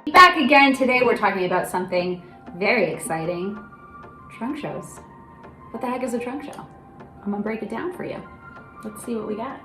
Back again. Today we're talking about something very exciting. Trunk shows. What the heck is a trunk show? I'm gonna break it down for you. Let's see what we got.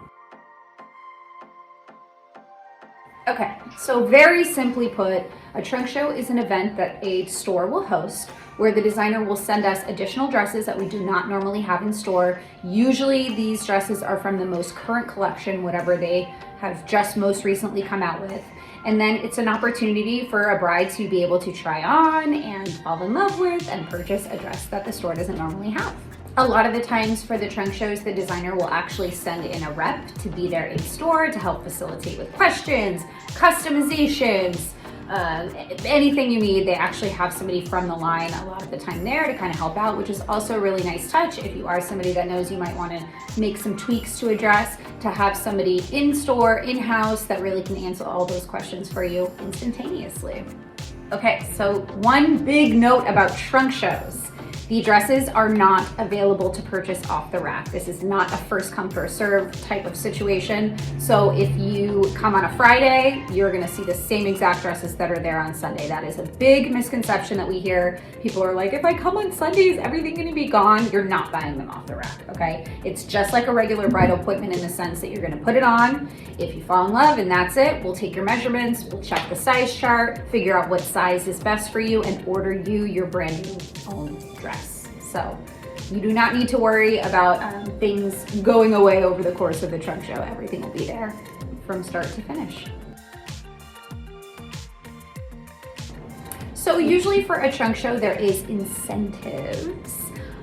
Okay, so very simply put, a trunk show is an event that a store will host where the designer will send us additional dresses that we do not normally have in store. Usually these dresses are from the most current collection, whatever they have just most recently come out with. And then it's an opportunity for a bride to be able to try on and fall in love with and purchase a dress that the store doesn't normally have. A lot of the times for the trunk shows, the designer will actually send in a rep to be there in store to help facilitate with questions, customizations, anything you need. They actually have somebody from the line a lot of the time there to kind of help out, which is also a really nice touch if you are somebody that knows you might want to make some tweaks to a dress, to have somebody in store, in-house, that really can answer all those questions for you instantaneously. Okay, so one big note about trunk shows. The dresses are not available to purchase off the rack. This is not a first come first serve type of situation. So if you come on a Friday, you're gonna see the same exact dresses that are there on Sunday. That is a big misconception that we hear. People are like, if I come on Sunday, is everything gonna be gone? You're not buying them off the rack, okay? It's just like a regular bridal appointment in the sense that you're gonna put it on. If you fall in love and that's it, we'll take your measurements, we'll check the size chart, figure out what size is best for you, and order you your brand new own dress. So you do not need to worry about things going away over the course of the trunk show. Everything will be there from start to finish. So usually for a trunk show, there is incentives,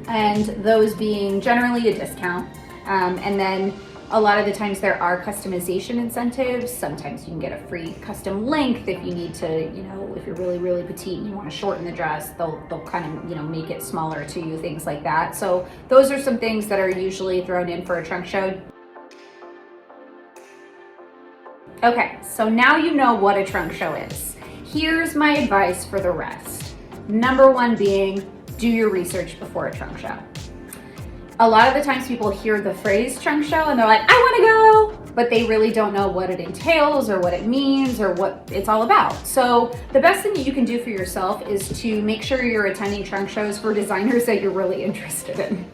and those being generally a discount. And then a lot of the times there are customization incentives. Sometimes you can get a free custom length if you need to, if you're really, really petite and you want to shorten the dress, they'll kind of, make it smaller to you, things like that. So those are some things that are usually thrown in for a trunk show. Okay, so now you know what a trunk show is. Here's my advice for the rest. Number one being, do your research before a trunk show. A lot of the times people hear the phrase trunk show and they're like, I want to go, but they really don't know what it entails or what it means or what it's all about. So the best thing that you can do for yourself is to make sure you're attending trunk shows for designers that you're really interested in,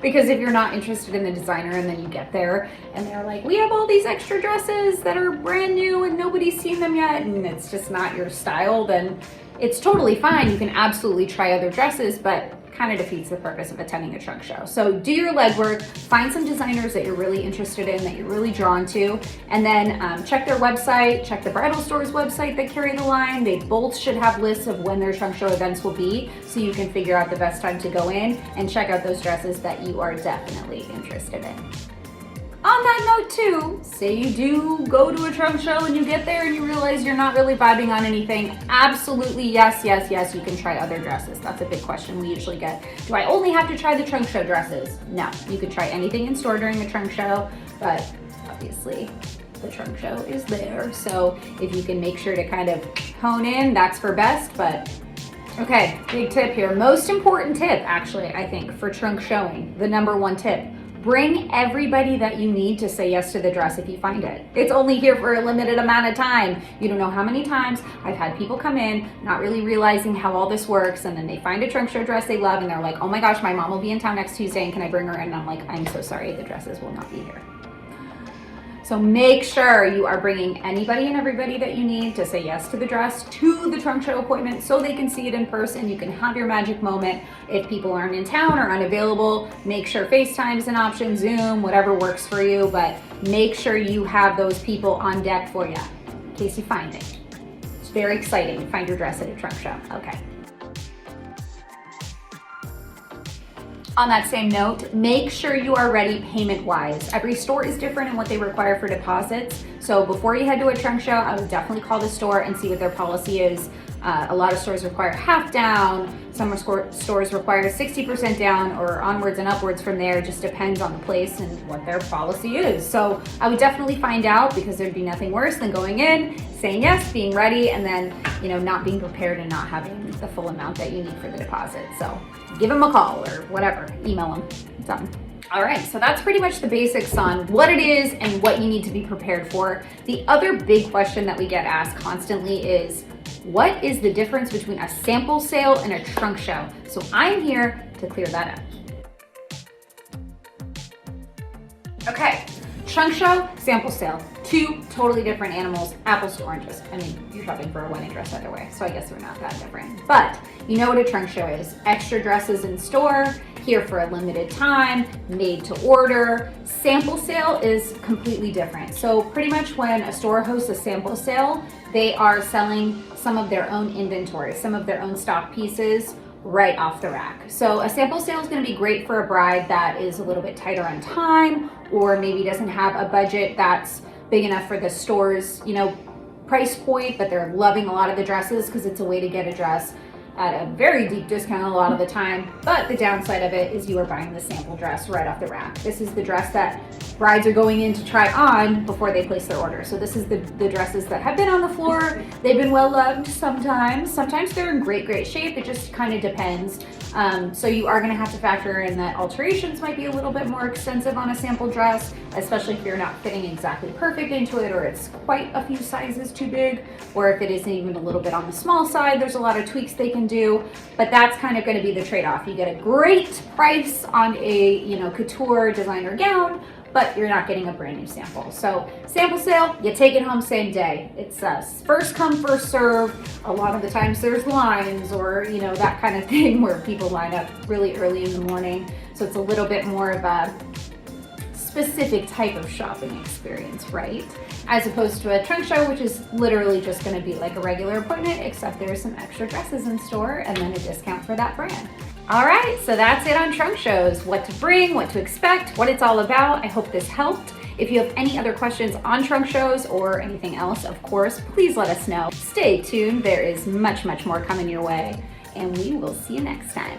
because if you're not interested in the designer and then you get there and they're like, we have all these extra dresses that are brand new and nobody's seen them yet, and it's just not your style, then it's totally fine. You can absolutely try other dresses, but kind of defeats the purpose of attending a trunk show. So do your legwork, find some designers that you're really interested in, that you're really drawn to, and then check their website, check the bridal store's website that carry the line. They both should have lists of when their trunk show events will be, so you can figure out the best time to go in and check out those dresses that you are definitely interested in. On that note too, say you do go to a trunk show and you get there and you realize you're not really vibing on anything, absolutely yes, you can try other dresses. That's a big question we usually get. Do I only have to try the trunk show dresses? No, you could try anything in store during the trunk show, but obviously the trunk show is there. So if you can make sure to kind of hone in, that's for best. But okay, big tip here. Most important tip, actually, I think, for trunk showing, the number one tip. Bring everybody that you need to say yes to the dress if you find it. It's only here for a limited amount of time. You don't know how many times I've had people come in not really realizing how all this works, and then they find a trunk show dress they love and they're like, oh my gosh, my mom will be in town next Tuesday and can I bring her in? And I'm like, I'm so sorry, the dresses will not be here. So make sure you are bringing anybody and everybody that you need to say yes to the dress to the trunk show appointment so they can see it in person. You can have your magic moment. If people aren't in town or unavailable, make sure FaceTime's an option, Zoom, whatever works for you, but make sure you have those people on deck for you in case you find it. It's very exciting to find your dress at a trunk show. Okay. On that same note, make sure you are ready payment-wise. Every store is different in what they require for deposits. So before you head to a trunk show, I would definitely call the store and see what their policy is. A lot of stores require half down. Some stores require 60% down or onwards and upwards from there. It just depends on the place and what their policy is. So I would definitely find out, because there'd be nothing worse than going in, saying yes, being ready, and then not being prepared and not having the full amount that you need for the deposit. So give them a call or whatever, email them, something. All right, so that's pretty much the basics on what it is and what you need to be prepared for. The other big question that we get asked constantly is, what is the difference between a sample sale and a trunk show? So I'm here to clear that up. Okay, trunk show, sample sale, two totally different animals, apples to oranges. I mean, you're shopping for a wedding dress either way, so I guess they're not that different. But you know what a trunk show is. Extra dresses in store, here for a limited time, made to order. Sample sale is completely different. So pretty much when a store hosts a sample sale, they are selling some of their own inventory, some of their own stock pieces right off the rack. So a sample sale is going to be great for a bride that is a little bit tighter on time, or maybe doesn't have a budget that's big enough for the store's, price point, but they're loving a lot of the dresses because it's a way to get a dress at a very deep discount a lot of the time. But the downside of it is you are buying the sample dress right off the rack. This is the dress that brides are going in to try on before they place their order. So this is the dresses that have been on the floor. They've been well loved sometimes. Sometimes they're in great shape. It just kind of depends. So you are going to have to factor in that alterations might be a little bit more extensive on a sample dress, especially if you're not fitting exactly perfect into it, or it's quite a few sizes too big, or if it isn't even a little bit on the small side. There's a lot of tweaks they can do, but that's kind of going to be the trade-off. You get a great price on a couture designer gown, but you're not getting a brand new sample. So sample sale, you take it home same day. It's first come, first serve. A lot of the times there's lines or that kind of thing where people line up really early in the morning. So it's a little bit more of a specific type of shopping experience, right? As opposed to a trunk show, which is literally just gonna be like a regular appointment, except there's some extra dresses in store and then a discount for that brand. All right, so that's it on trunk shows. What to bring, what to expect, what it's all about. I hope this helped. If you have any other questions on trunk shows or anything else, of course, please let us know. Stay tuned, there is much more coming your way, and we will see you next time.